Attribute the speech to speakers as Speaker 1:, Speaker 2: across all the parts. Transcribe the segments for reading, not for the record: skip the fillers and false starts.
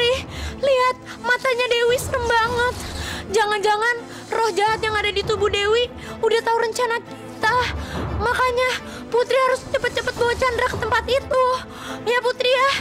Speaker 1: Putri, lihat matanya Dewi serem banget. Jangan-jangan roh jahat yang ada di tubuh Dewi udah tahu rencana kita. Makanya Putri harus cepat-cepat bawa Chandra ke tempat itu. Ya Putri ya.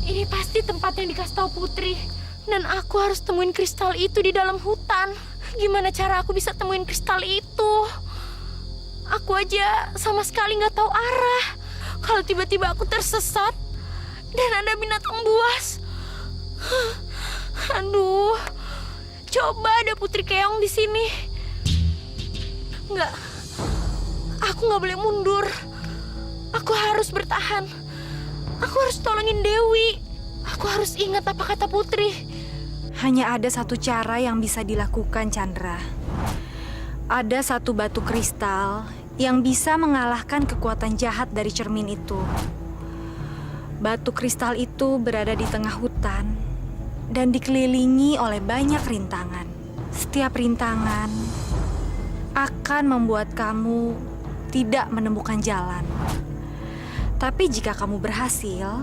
Speaker 1: Ini pasti tempat yang dikasih tahu Putri. Dan aku harus temuin kristal itu di dalam hutan. Gimana cara aku bisa temuin kristal itu? Aku aja sama sekali nggak tahu arah. Kalau tiba-tiba aku tersesat dan ada binatang buas. Aduh, coba ada Putri Keong di sini. Aku nggak boleh mundur. Aku harus bertahan. Aku harus tolongin Dewi. Aku harus ingat apa kata Putri.
Speaker 2: Hanya ada satu cara yang bisa dilakukan, Chandra. Ada satu batu kristal yang bisa mengalahkan kekuatan jahat dari cermin itu. Batu kristal itu berada di tengah hutan dan dikelilingi oleh banyak rintangan. Setiap rintangan akan membuat kamu tidak menemukan jalan. Tapi jika kamu berhasil,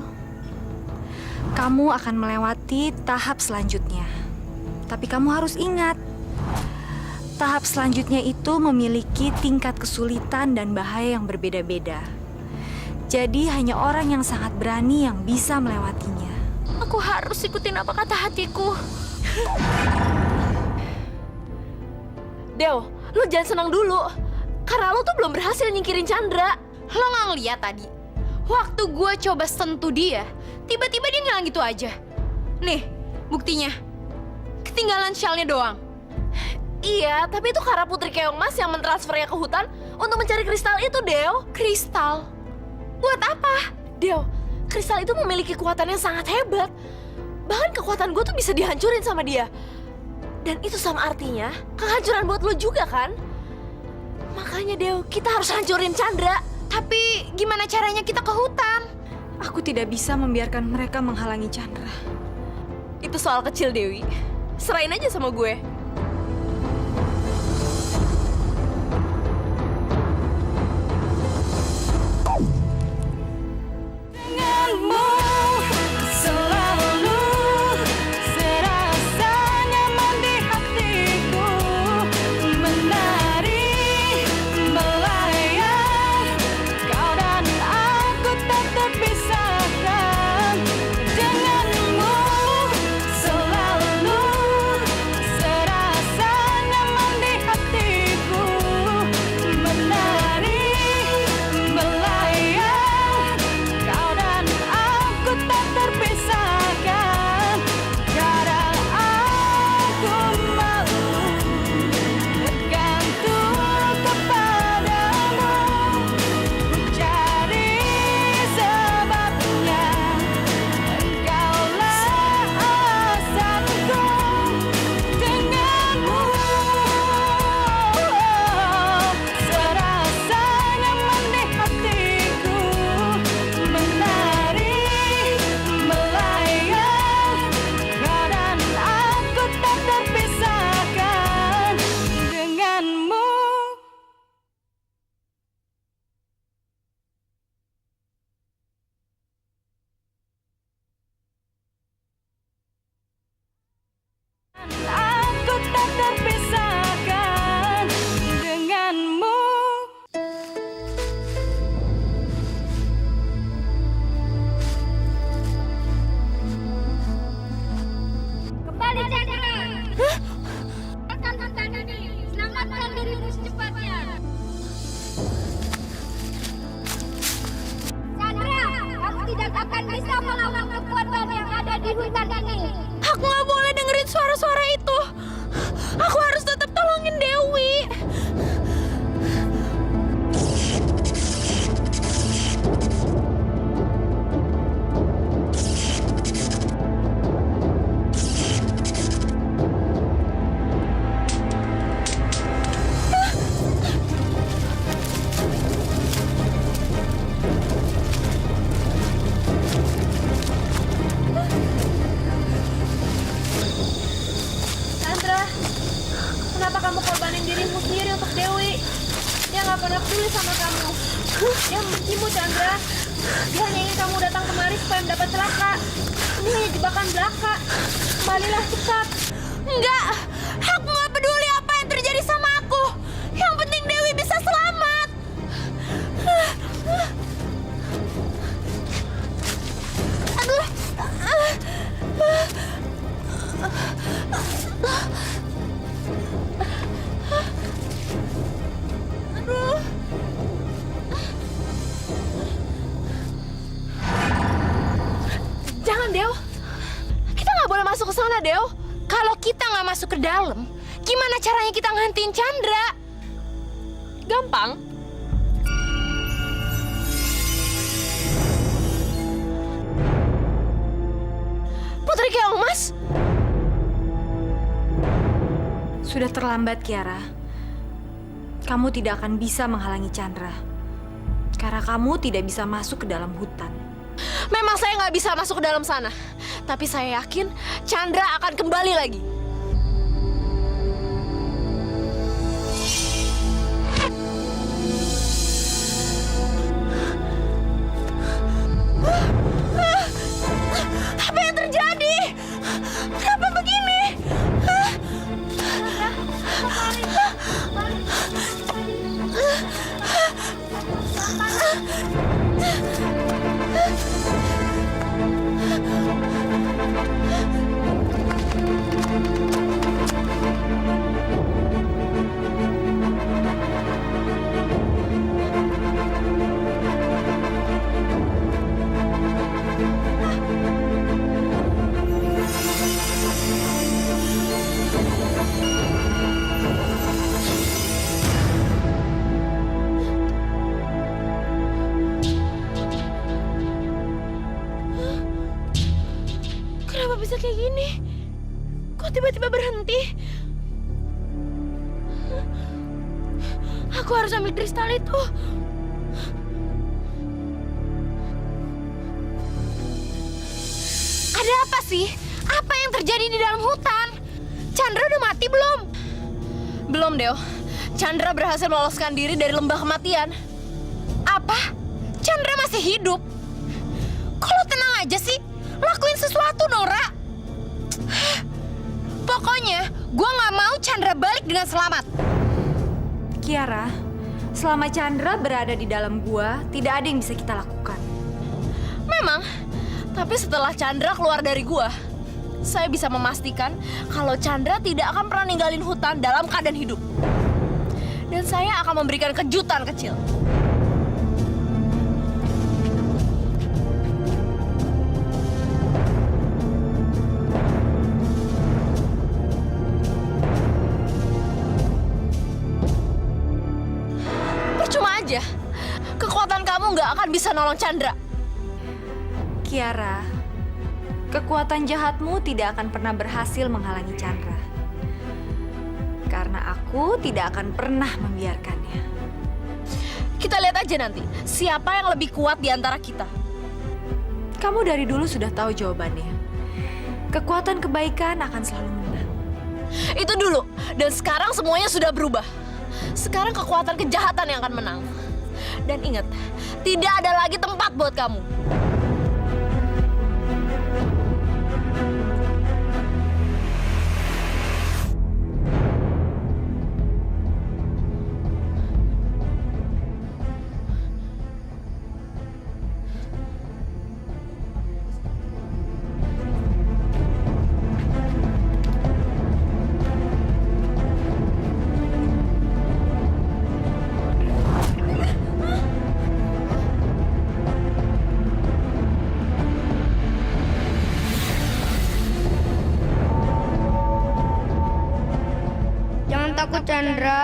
Speaker 2: kamu akan melewati tahap selanjutnya. Tapi kamu harus ingat, tahap selanjutnya itu memiliki tingkat kesulitan dan bahaya yang berbeda-beda. Jadi hanya orang yang sangat berani yang bisa melewatinya.
Speaker 1: Aku harus ikutin apa kata hatiku.
Speaker 3: Deo, lu jangan senang dulu. Karena lu tuh belum berhasil nyingkirin Chandra.
Speaker 1: Lo nggak ngeliat tadi? Waktu gue coba sentuh dia, tiba-tiba dia ngilang gitu aja. Nih, buktinya. Ketinggalan shell-nya doang.
Speaker 3: Iya, tapi itu karena Putri Keong Mas yang mentransfernya ke hutan untuk mencari kristal itu, Deo.
Speaker 1: Kristal? Buat apa?
Speaker 3: Deo, kristal itu memiliki kekuatan yang sangat hebat. Bahkan kekuatan gue tuh bisa dihancurin sama dia. Dan itu sama artinya kehancuran buat lo juga kan? Makanya Deo, kita harus hancurin Chandra.
Speaker 1: Tapi gimana caranya kita ke hutan?
Speaker 2: Aku tidak bisa membiarkan mereka menghalangi Chandra.
Speaker 3: Itu soal kecil, Dewi. Serahin aja sama gue.
Speaker 2: Denganmu selalu serasa nyaman di hatiku, menari melayang, kau dan aku tak terpisahkan. Denganmu selalu serasa nyaman di hatiku, menari melayang, kau dan aku tak terpisahkan. Kadang aku malu bergantung kepadamu, ku cari sebabnya, engkaulah alasanku. Denganmu serasa nyaman di hatiku, menari melayang, kau dan aku tak terpisahkan. Denganmu. Aku tak terpisahkan denganmu.
Speaker 4: Kembali Chandra. Rekan hutan ini, selamatkan dirimu secepatnya. Chandra, kamu tidak akan bisa melawan kekuatan yang ada di hutan ini.
Speaker 1: Aku nggak boleh dengerin suara-suara itu. Aku harus tetap tolongin Dewi.
Speaker 3: Dia membencimu, Chandra. Dia hanya ingin kamu datang kemari supaya mendapat celaka. Ini hanya jebakan belaka. Kembalilah cepat.
Speaker 1: Enggak, aku nggak peduli apa yang terjadi sama aku. Yang penting Dewi bisa selamat. Aduh. Aduh.
Speaker 3: Jangan, Deo. Kita nggak boleh masuk ke sana, Deo.
Speaker 1: Kalau kita nggak masuk ke dalam, gimana caranya kita ngantiin Chandra?
Speaker 3: Gampang. Putri Keong Mas.
Speaker 2: Sudah terlambat, Kiara. Kamu tidak akan bisa menghalangi Chandra. Karena kamu tidak bisa masuk ke dalam hutan.
Speaker 3: Memang saya nggak bisa masuk ke dalam sana. Tapi saya yakin Chandra akan kembali lagi.
Speaker 1: Apa yang terjadi? Kenapa begini? Kenapa bisa kayak gini? Kok tiba-tiba berhenti? Aku harus ambil kristal itu. Ada apa sih? Apa yang terjadi di dalam hutan? Chandra udah mati belum?
Speaker 3: Belum, Deo. Chandra berhasil meloloskan diri dari lembah kematian.
Speaker 1: Apa? Chandra masih hidup? Kalau tenang aja sih, lakuin sesuatu, Nora. Pokoknya, gua nggak mau Chandra balik dengan selamat.
Speaker 2: Kiara, selama Chandra berada di dalam gua, tidak ada yang bisa kita lakukan.
Speaker 3: Memang, tapi setelah Chandra keluar dari gua, saya bisa memastikan kalau Chandra tidak akan pernah ninggalin hutan dalam keadaan hidup. Dan saya akan memberikan kejutan kecil. Percuma aja. Kekuatan kamu nggak akan bisa nolong Chandra.
Speaker 2: Kiara, kekuatan jahatmu tidak akan pernah berhasil menghalangi Chandra. Karena aku tidak akan pernah membiarkannya.
Speaker 3: Kita lihat aja nanti, siapa yang lebih kuat di antara kita.
Speaker 2: Kamu dari dulu sudah tahu jawabannya. Kekuatan kebaikan akan selalu menang.
Speaker 3: Itu dulu, dan sekarang semuanya sudah berubah. Sekarang kekuatan kejahatan yang akan menang. Dan ingat, tidak ada lagi tempat buat kamu.
Speaker 4: Jangan takut, Chandra.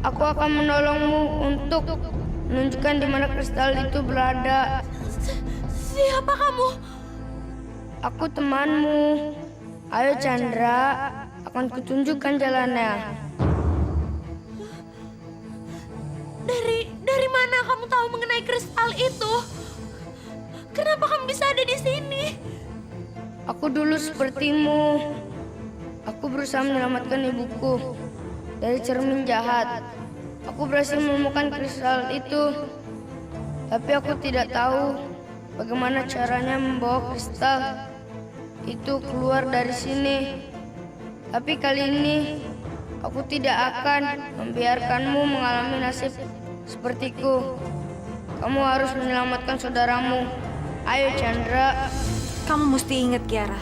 Speaker 4: Aku akan menolongmu untuk menunjukkan di mana kristal itu berada.
Speaker 1: Siapa kamu?
Speaker 4: Aku temanmu. Ayo, Chandra. Akan kutunjukkan jalannya.
Speaker 1: Dari mana kamu tahu mengenai kristal itu? Kenapa kamu bisa ada di sini?
Speaker 4: Aku dulu sepertimu. Aku berusaha menyelamatkan ibuku dari cermin jahat. Aku berhasil menemukan kristal itu Tapi aku tidak tahu bagaimana caranya membawa kristal itu keluar dari sini. Tapi kali ini aku tidak akan membiarkanmu mengalami nasib sepertiku. Kamu harus menyelamatkan saudaramu. Ayo Chandra.
Speaker 2: Kamu mesti ingat, Kiara.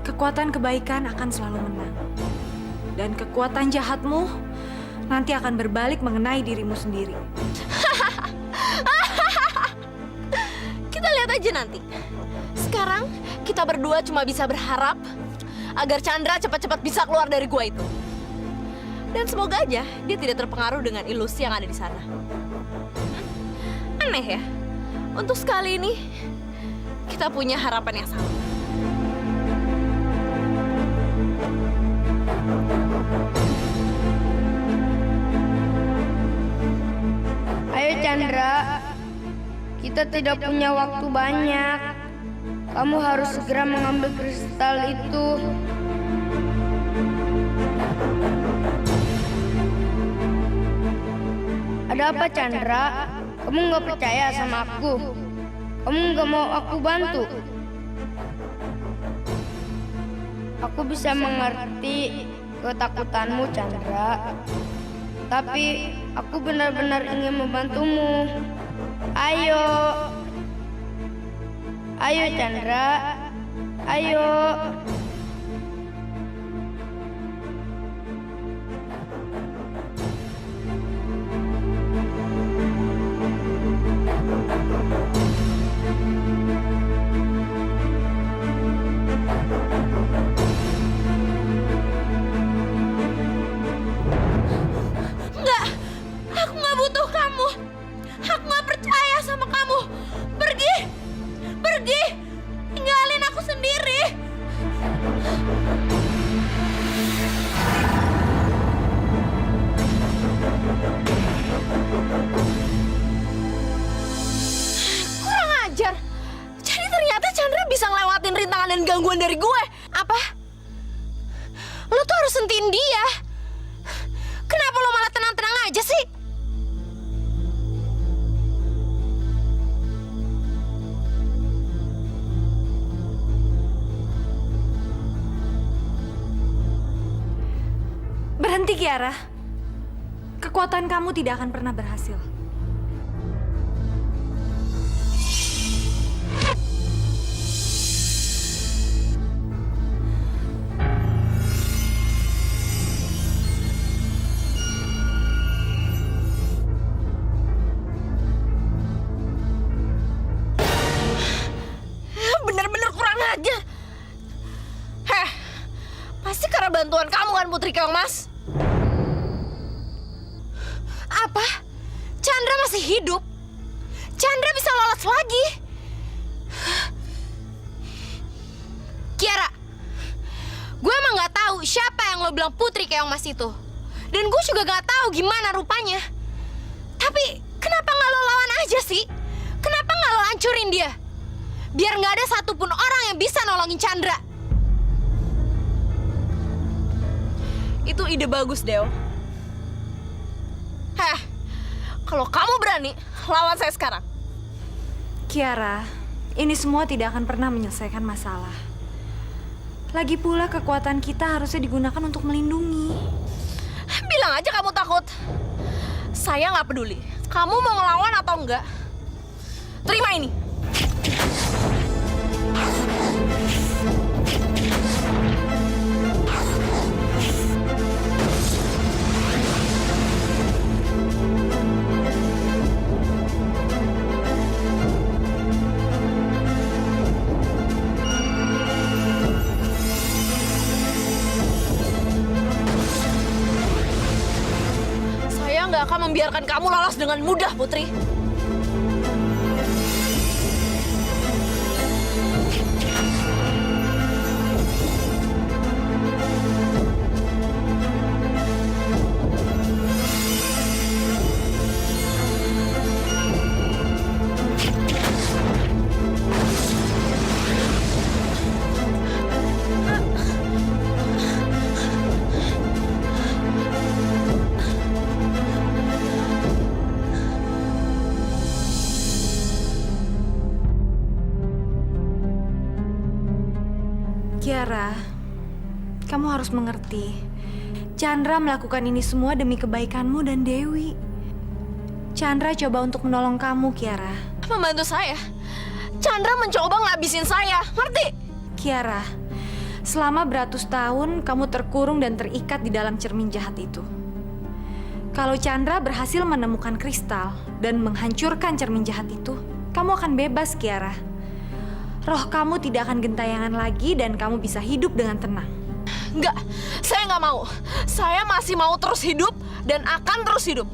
Speaker 2: Kekuatan kebaikan akan selalu menang. Dan kekuatan jahatmu nanti akan berbalik mengenai dirimu sendiri.
Speaker 3: Kita lihat aja nanti. Sekarang kita berdua cuma bisa berharap agar Chandra cepat-cepat bisa keluar dari gua itu. Dan semoga aja dia tidak terpengaruh dengan ilusi yang ada di sana. Aneh ya, untuk sekali ini kita punya harapan yang sama.
Speaker 4: Ayo Chandra. Kita tidak punya waktu banyak. Kamu harus segera mengambil kristal itu. Ada apa Chandra? Kamu nggak percaya sama aku? Kamu nggak mau aku bantu? Aku bisa mengerti ketakutanmu Chandra. Tapi aku benar-benar ingin membantumu. Ayo. Ayo Chandra. Ayo.
Speaker 3: Enggak, aku nggak butuh kamu. Aku nggak percaya sama kamu. Pergi, pergi, tinggalin aku sendiri. Kurang ajar. Jadi ternyata Chandra bisa ngelewatin rintangan dan gangguan dari gue. Apa? Lo tuh harus sentiin dia. Kenapa lo malah tenang-tenang aja sih?
Speaker 2: Berhenti, Kiara. Kekuatan kamu tidak akan pernah berhasil.
Speaker 3: Bener-bener kurang aja. Heh, pasti karena bantuan kamu kan Putri Keong Mas. Apa? Chandra masih hidup? Chandra bisa lolos lagi? Kiara, gue emang gak tahu siapa yang lo bilang Putri Keong Mas itu. Dan gue juga gak tahu gimana rupanya. Tapi kenapa gak lo lawan aja sih? Kenapa gak lo hancurin dia? Biar gak ada satupun orang yang bisa nolongin Chandra. Itu ide bagus, Deo. Heh, kalau kamu berani, lawan saya sekarang.
Speaker 2: Kiara, ini semua tidak akan pernah menyelesaikan masalah. Lagi pula kekuatan kita harusnya digunakan untuk melindungi.
Speaker 3: Bilang aja kamu takut. Saya nggak peduli. Kamu mau ngelawan atau enggak? Terima ini. Saya nggak akan membiarkan kamu lolos dengan mudah, Putri.
Speaker 2: Kiara, kamu harus mengerti. Chandra melakukan ini semua demi kebaikanmu dan Dewi. Chandra coba untuk menolong kamu, Kiara.
Speaker 3: Membantu saya. Chandra mencoba ngabisin saya, ngerti?
Speaker 2: Kiara, selama beratus tahun kamu terkurung dan terikat di dalam cermin jahat itu. Kalau Chandra berhasil menemukan kristal dan menghancurkan cermin jahat itu, kamu akan bebas, Kiara. Roh kamu tidak akan gentayangan lagi dan kamu bisa hidup dengan tenang.
Speaker 3: Enggak, saya nggak mau. Saya masih mau terus hidup dan akan terus hidup.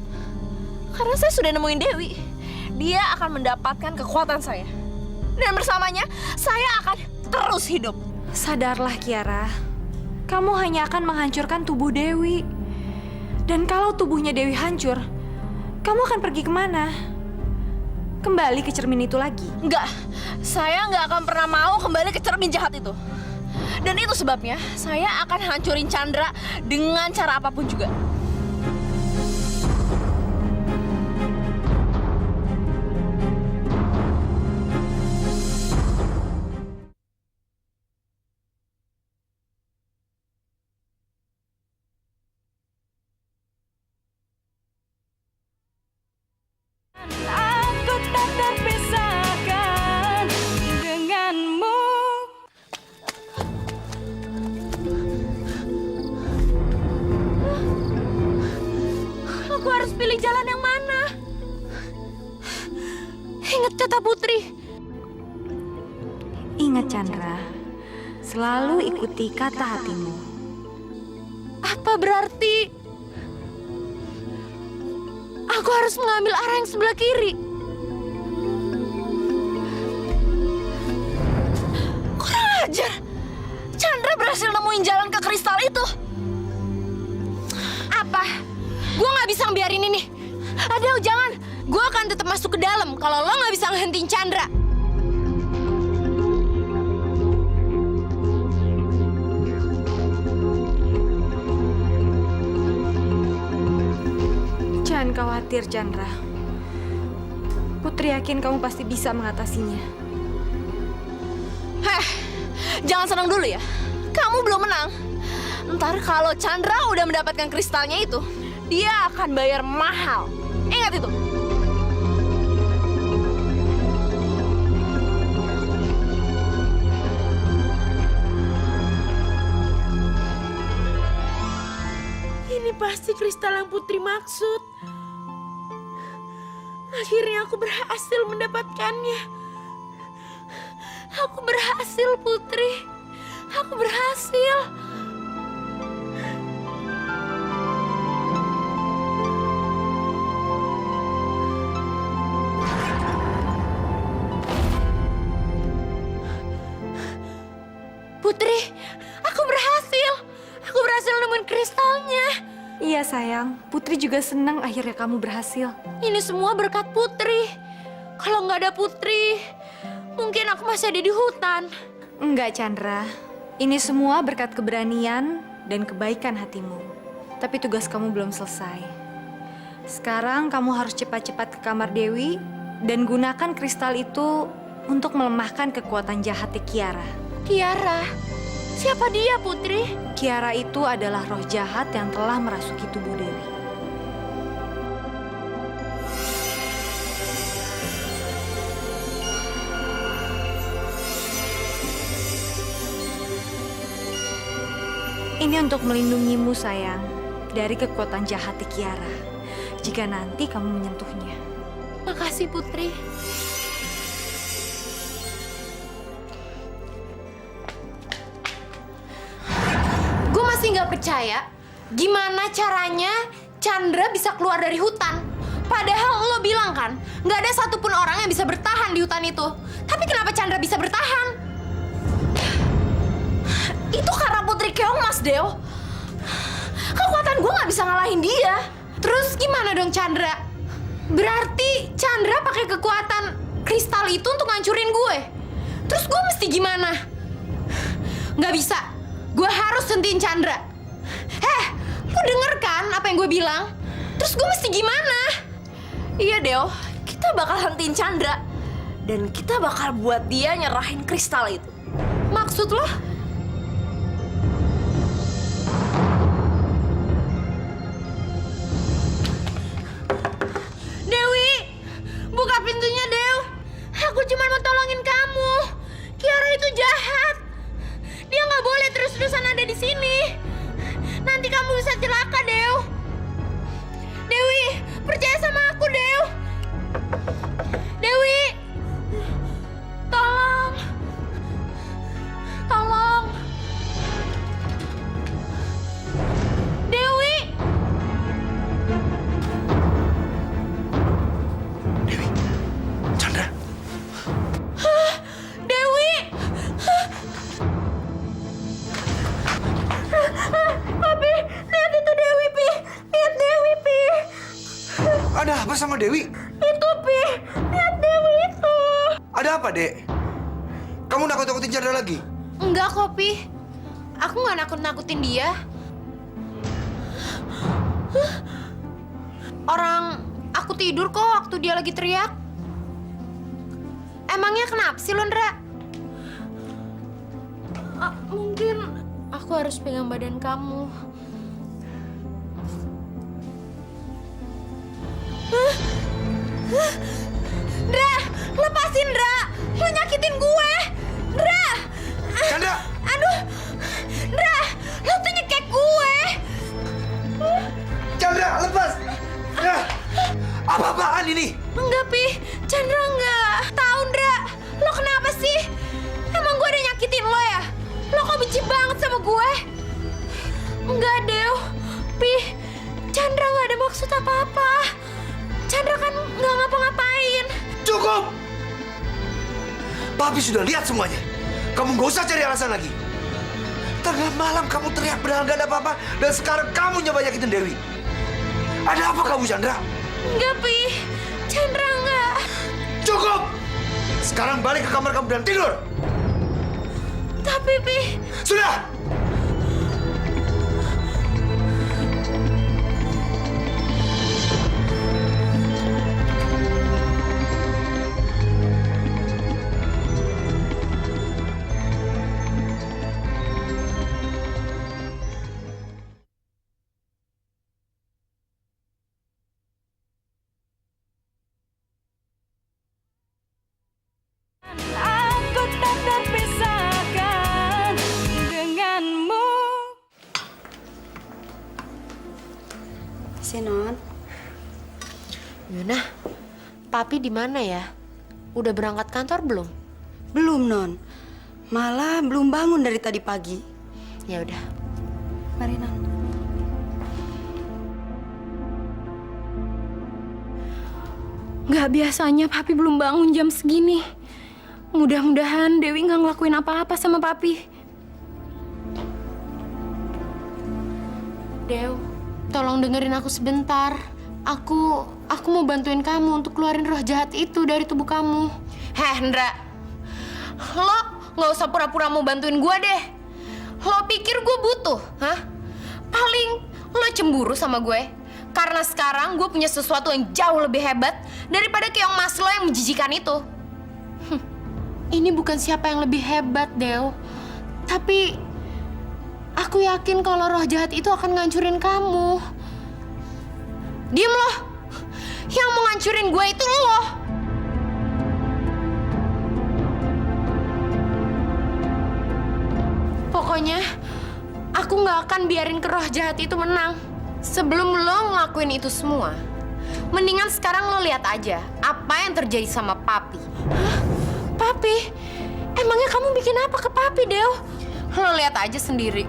Speaker 3: Karena saya sudah nemuin Dewi. Dia akan mendapatkan kekuatan saya. Dan bersamanya, saya akan terus hidup.
Speaker 2: Sadarlah, Kiara. Kamu hanya akan menghancurkan tubuh Dewi. Dan kalau tubuhnya Dewi hancur, kamu akan pergi kemana? Kembali ke cermin itu lagi?
Speaker 3: Enggak, saya nggak akan pernah mau kembali ke cermin jahat itu. Dan itu sebabnya saya akan hancurin Chandra dengan cara apapun juga.
Speaker 2: Aku tak terpisahkan denganmu.
Speaker 1: Aku harus pilih jalan yang mana? Ingat kata Putri.
Speaker 2: Ingat, Chandra. Selalu ikuti kata hatimu.
Speaker 1: Apa berarti aku harus mengambil arah yang sebelah kiri?
Speaker 3: Kurang ajar. Chandra berhasil nemuin jalan ke kristal itu.
Speaker 1: Apa? Gue nggak bisa ngebiarin ini. Adel, jangan. Gue akan tetap masuk ke dalam kalau lo nggak bisa ngehentiin Chandra.
Speaker 2: Jangan khawatir, Chandra. Putri yakin kamu pasti bisa mengatasinya.
Speaker 3: Heh, jangan senang dulu ya. Kamu belum menang. Ntar kalau Chandra udah mendapatkan kristalnya itu, dia akan bayar mahal. Ingat itu.
Speaker 1: Ini pasti kristal yang Putri maksud. Akhirnya aku berhasil mendapatkannya. Aku berhasil, Putri. Aku berhasil. Putri, aku berhasil. Aku berhasil nemuin kristalnya.
Speaker 2: Iya, sayang. Putri juga senang akhirnya kamu berhasil.
Speaker 1: Ini semua berkat Putri. Kalau nggak ada Putri, mungkin aku masih ada di hutan.
Speaker 2: Enggak, Chandra. Ini semua berkat keberanian dan kebaikan hatimu. Tapi tugas kamu belum selesai. Sekarang kamu harus cepat-cepat ke kamar Dewi dan gunakan kristal itu untuk melemahkan kekuatan jahatnya Kiara.
Speaker 1: Kiara, siapa dia, Putri?
Speaker 2: Kiara itu adalah roh jahat yang telah merasuki tubuh Dewi. Ini untuk melindungimu, sayang, dari kekuatan jahat Kiara jika nanti kamu menyentuhnya.
Speaker 1: Makasih, Putri. Gue masih nggak percaya gimana caranya Chandra bisa keluar dari hutan. Padahal lo bilang kan, nggak ada satupun orang yang bisa bertahan di hutan itu. Tapi kenapa Chandra bisa bertahan?
Speaker 3: Itu karena Putri Keong, Mas Deo. Kekuatan gue nggak bisa ngalahin dia.
Speaker 1: Terus gimana dong Chandra? Berarti Chandra pakai kekuatan kristal itu untuk ngancurin gue. Terus gue mesti gimana? Nggak bisa. Gue harus sentiin Chandra. Lu denger kan apa yang gue bilang? Terus gue mesti gimana?
Speaker 3: Iya, Deo. Kita bakal hentiin Chandra. Dan kita bakal buat dia nyerahin kristal itu.
Speaker 1: Maksud lo?
Speaker 5: Ada apa, Dek? Kamu nakut-nakutin Chandra lagi?
Speaker 1: Enggak kok, Pi. Aku nggak nakut-nakutin dia. Orang aku tidur kok waktu dia lagi teriak. Emangnya kenapa sih, Lundra? Mungkin aku harus pegang badan kamu. Dra, lepasin Dra. Lo nyakitin gue. Dra.
Speaker 5: Chandra!
Speaker 1: Aduh. Dra, lo tuh nyekek gue.
Speaker 5: Chandra, lepas! Nah, apa-apaan ini?
Speaker 1: Enggak, Pi. Chandra enggak. Tahu, Dra. Lo kenapa sih? Emang gue udah nyakitin lo ya? Lo kok benci banget sama gue? Enggak, Dew. Pi, Chandra nggak ada maksud apa-apa. Chandra kan nggak ngapa-ngapain.
Speaker 5: Cukup! Papi sudah lihat semuanya. Kamu nggak usah cari alasan lagi. Tengah malam kamu teriak padahal nggak ada apa-apa. Dan sekarang kamu nyoba nyakitin Dewi. Ada apa kamu, Chandra?
Speaker 1: Enggak, Pi. Chandra enggak.
Speaker 5: Cukup! Sekarang balik ke kamar kamu dan tidur.
Speaker 1: Tapi, Pi.
Speaker 5: Sudah!
Speaker 2: Aku tak terpisahkan denganmu.
Speaker 6: Sinon,
Speaker 1: Yuna, Papi di mana ya? Udah berangkat kantor belum?
Speaker 6: belum Non. Malah belum bangun dari tadi pagi.
Speaker 1: Ya udah.
Speaker 6: Mari Non.
Speaker 1: Nggak biasanya Papi belum bangun jam segini. Mudah-mudahan Dewi nggak ngelakuin apa-apa sama Papi. Dew, tolong dengerin aku sebentar. Aku mau bantuin kamu untuk keluarin roh jahat itu dari tubuh kamu. Heh, Ndra. Lo nggak usah pura-pura mau bantuin gue deh. Lo pikir gue butuh, hah? Paling lo cemburu sama gue. Karena sekarang gue punya sesuatu yang jauh lebih hebat daripada keong mas lo yang menjijikan itu. Ini bukan siapa yang lebih hebat, Dew. Tapi aku yakin kalau roh jahat itu akan ngancurin kamu. Diem lo. Yang mau ngancurin gue itu lo. Pokoknya aku nggak akan biarin ke roh jahat itu menang. Sebelum lo ngelakuin itu semua, mendingan sekarang lo lihat aja apa yang terjadi sama Papi. Hah? Papi? Emangnya kamu bikin apa ke Papi, Dew? Lo lihat aja sendiri.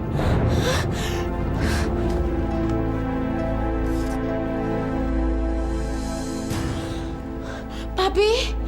Speaker 1: Papi?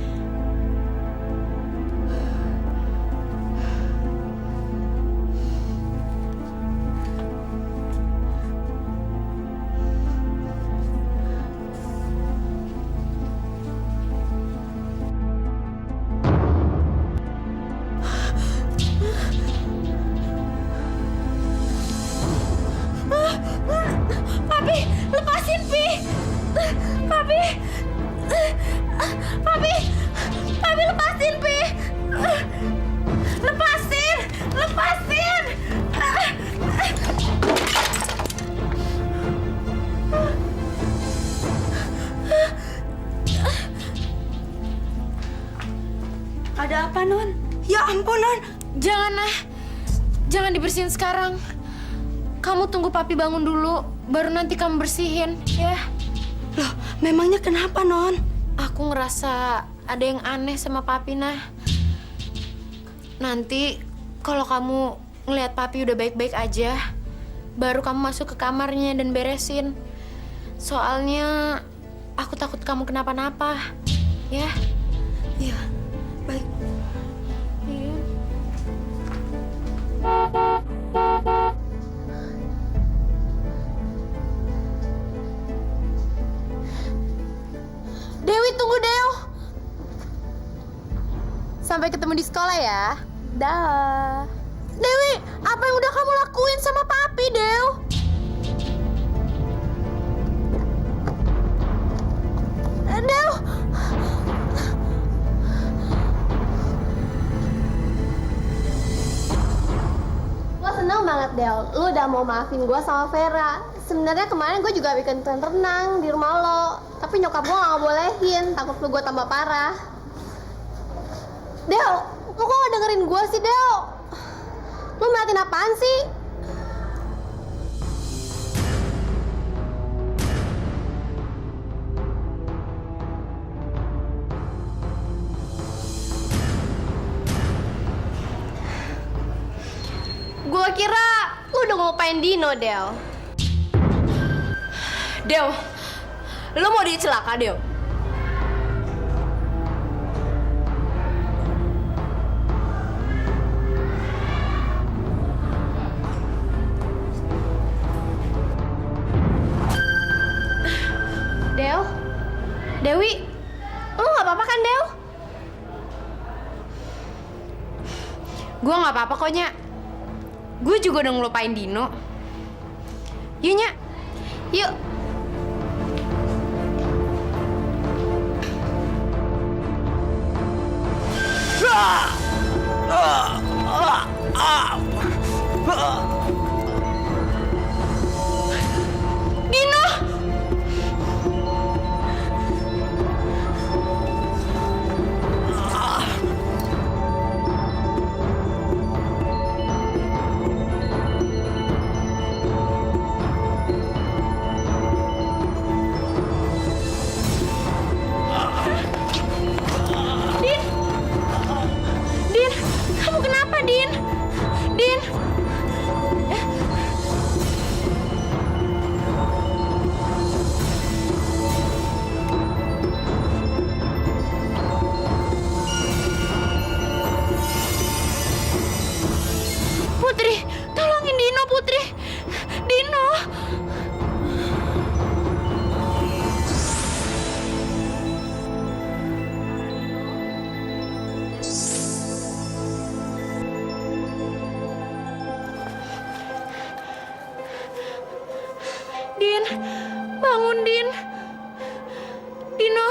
Speaker 1: Papi, lepasin, Pi. Papi. Papi. Papi, lepasin, Pi. Lepasin. Lepasin.
Speaker 6: Ada apa Non? Ya ampun Non.
Speaker 1: Jangan, nah. Jangan dibersihin sekarang. Kamu tunggu Papi bangun dulu, baru nanti kamu bersihin, ya.
Speaker 6: Loh, memangnya kenapa Non?
Speaker 1: Aku ngerasa ada yang aneh sama Papi, nah. Nanti kalau kamu ngelihat Papi udah baik-baik aja, baru kamu masuk ke kamarnya dan beresin. Soalnya aku takut kamu kenapa-napa, ya.
Speaker 6: Iya, baik.
Speaker 1: Iya. Dewi, tunggu, Dew.
Speaker 3: Sampai ketemu di sekolah ya. Dah. Dewi, apa yang udah kamu lakuin sama papi, Dew? Dew. Gue seneng banget, Del. Lu udah mau maafin gue sama Vera. Sebenarnya kemarin gue juga bikin tren renang di rumah lo. Tapi nyokap gue gak bolehin, takut lu gue tambah parah. Del, lu kok gak dengerin gue sih, Del? Lu ngeliatin apaan sih? Gua kira lu udah ngelupain Dino, Del. Del, lu mau dicelaka, Del? Del? Dewi? Lu gak apa-apa kan, Del?
Speaker 1: Gue nggak apa-apa kok, Nya. Gue juga udah ngelupain Dino. Yuk, Nya.
Speaker 3: Yuk.
Speaker 1: Dino! Din, kamu kenapa, Din? Din. Putri, tolongin Dino, Putri. Dino. Din, bangun, Din. Dino.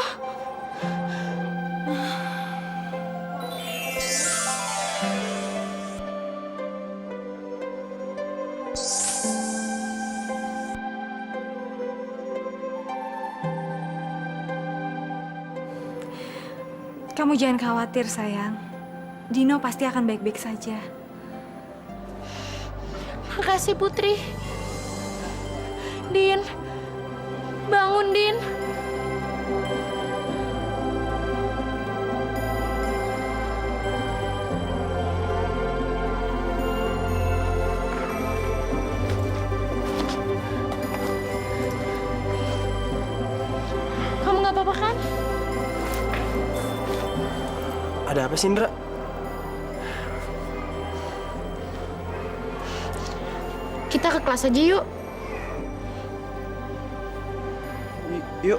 Speaker 2: Kamu jangan khawatir, sayang. Dino pasti akan baik-baik saja.
Speaker 1: Makasih, Putri. Din, bangun, Din. Kamu nggak apa-apa kan?
Speaker 7: Ada apa sih, Indra?
Speaker 1: Kita ke kelas aja yuk.
Speaker 7: Yuk.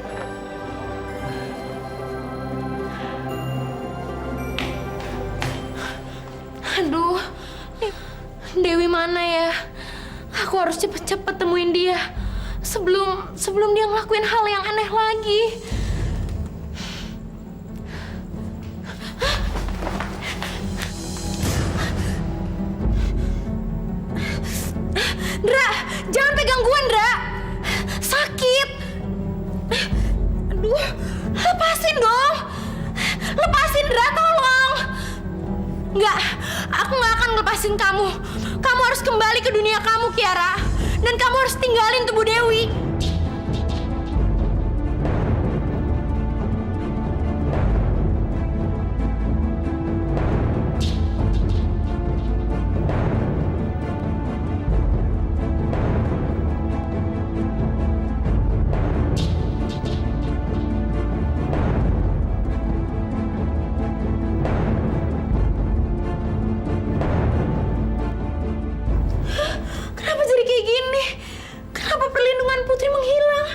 Speaker 1: Aduh, Dewi mana ya? Aku harus cepet-cepet temuin dia sebelum dia ngelakuin hal yang aneh lagi. Ndra, jangan pegang gua, Ndra. Sakit. Aduh, lepasin dong. Lepasin, Ndra, tolong. Enggak, aku nggak akan lepasin kamu. Kamu harus kembali ke dunia kamu, Kiara. Dan kamu harus tinggalin tubuh Dewi. Kenapa jadi kayak gini? Kenapa perlindungan Putri menghilang?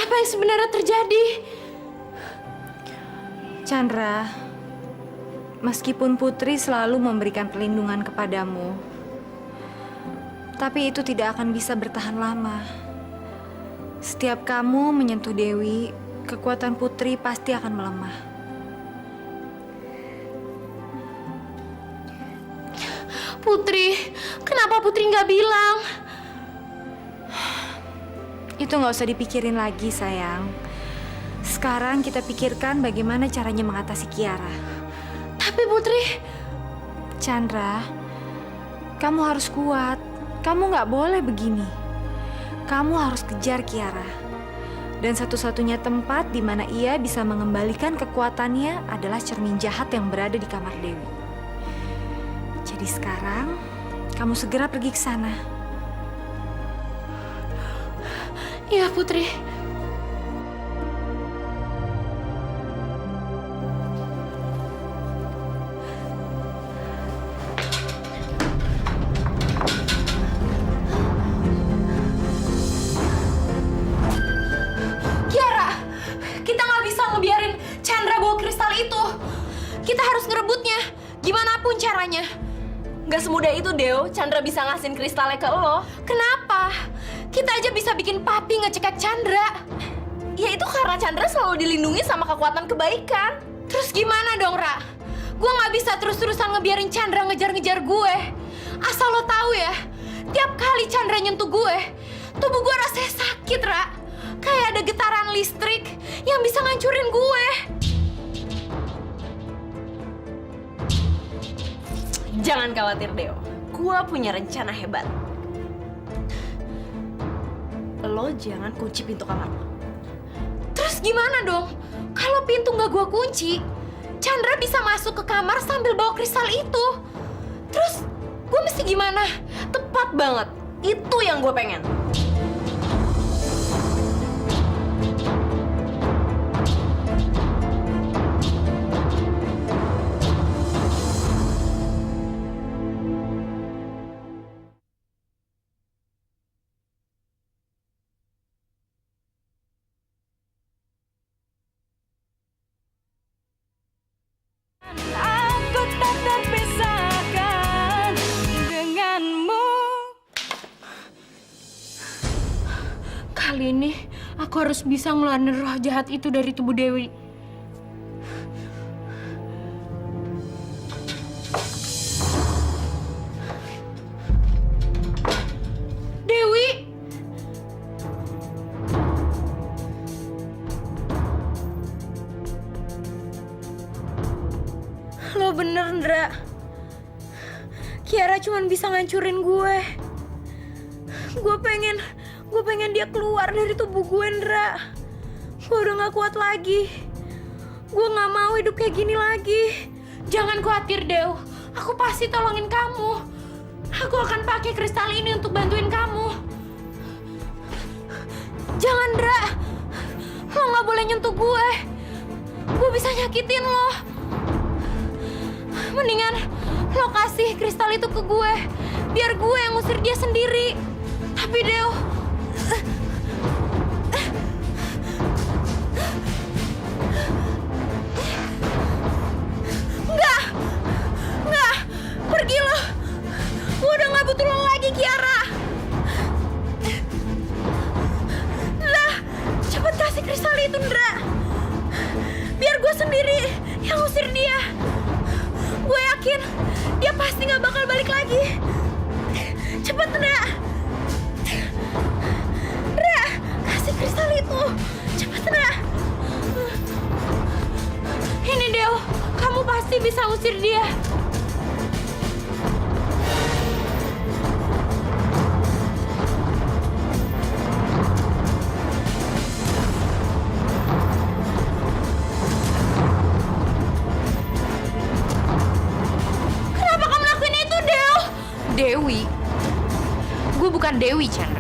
Speaker 1: Apa yang sebenarnya terjadi?
Speaker 2: Chandra, meskipun Putri selalu memberikan perlindungan kepadamu, tapi itu tidak akan bisa bertahan lama. Setiap kamu menyentuh Dewi, kekuatan Putri pasti akan melemah.
Speaker 1: Putri, kenapa Putri nggak bilang?
Speaker 2: Itu nggak usah dipikirin lagi, sayang. Sekarang kita pikirkan bagaimana caranya mengatasi Kiara.
Speaker 1: Tapi Putri,
Speaker 2: Chandra, kamu harus kuat. Kamu nggak boleh begini. Kamu harus kejar Kiara. Dan satu-satunya tempat di mana ia bisa mengembalikan kekuatannya adalah cermin jahat yang berada di kamar Dewi. Jadi sekarang, kamu segera pergi ke sana.
Speaker 1: iya Putri. Kiara, kita nggak bisa ngebiarin Chandra bawa kristal itu. Kita harus ngerebutnya, gimana pun caranya.
Speaker 3: Gak semudah itu, Deo. Chandra bisa ngasihin kristalnya ke lo.
Speaker 1: Kenapa? Kita aja bisa bikin papi ngecekek Chandra.
Speaker 3: Ya itu karena Chandra selalu dilindungi sama kekuatan kebaikan.
Speaker 1: Terus gimana dong, Ra? Gue nggak bisa terus-terusan ngebiarin Chandra ngejar-ngejar gue. Asal lo tahu ya, tiap kali Chandra nyentuh gue, tubuh gue rasanya sakit, Ra. Kayak ada getaran listrik yang bisa ngancurin gue.
Speaker 3: Jangan khawatir, Deo. Gua punya rencana hebat. Lo jangan kunci pintu kamar lo.
Speaker 1: Terus gimana dong? Kalau pintu nggak gue kunci, Chandra bisa masuk ke kamar sambil bawa kristal itu. Terus gue mesti gimana?
Speaker 3: Tepat banget. Itu yang gue pengen.
Speaker 2: Aku tak terpisahkan denganmu.
Speaker 1: Kali ini aku harus bisa ngeluarin roh jahat itu dari tubuh Dewi. Dewi! Lo bener, Ndra. Kiara cuma bisa ngancurin gue. Gue pengen dia keluar dari tubuh gue, Ndra. Gue udah gak kuat lagi. Gue gak mau hidup kayak gini lagi. Jangan khawatir, Dew. Aku pasti tolongin kamu. Aku akan pakai kristal ini untuk bantuin kamu. Jangan, Ndra. Lo gak boleh nyentuh gue. Gue bisa nyakitin lo. Mendingan lo kasih kristal itu ke gue. Biar gue yang ngusir dia sendiri. Tapi, Dew, Enggak, pergi lo. Gue udah gak butuh lo lagi, Kiara. Ndra, cepet kasih kristal itu, Ndra. Biar gue sendiri yang ngusir dia. Gue yakin dia pasti gak bakal balik lagi. Cepet, Ndra. Ndra, kasih kristal itu. Cepet, Ndra. Ini, Dew, kamu pasti bisa usir dia. Kenapa kamu lakuin itu, Dew? Dewi. Gue bukan Dewi, Chan.